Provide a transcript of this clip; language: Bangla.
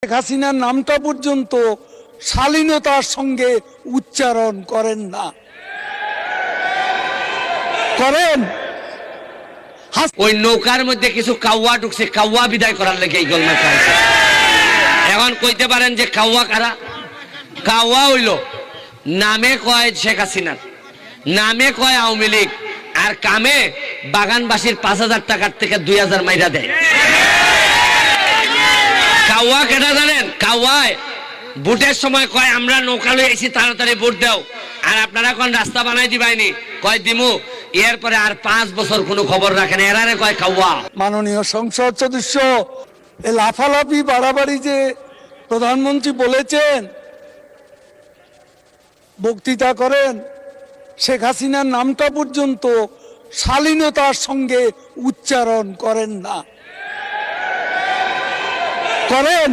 শেখ হাসিনার নামটা পর্যন্ত শালীনতার সঙ্গে উচ্চারণ করেন না। করেন? ওই নৌকার মধ্যে কিছু কাউয়া ঢুকছে, কাউয়া বিদায় করার লেগে এই গল্প চাইছে। এখন কইতে পারেন যে কাউয়া কারা? কাউয়া হইল নামে কয় শেখ হাসিনার, নামে কয় আওয়ামী লীগ, আর কামে বাগানবাসীর 5,000 টাকার থেকে 2,000 মাইরা দেয়। কাউয়া কেটা জানেন? কাউয়ায় ভোটের সময় কয় আমরা নৌকা লয়ে এসি, তাড়াতাড়ি ভোট দাও, আর আপনারা কোন রাস্তা বানাই দিবাইনি, কয় দিমু, এরপরে আর 5 বছর কোনো খবর রাখেন, এরারে কয় কাউয়া। মাননীয় সংসদ সদস্য, এ লাফালাফি বাড়াবাড়ি যে প্রধানমন্ত্রী বলেছেন, বক্তৃতা করেন, শেখ হাসিনার নামটা পর্যন্ত শালীনতার সঙ্গে উচ্চারণ করেন না। করেন?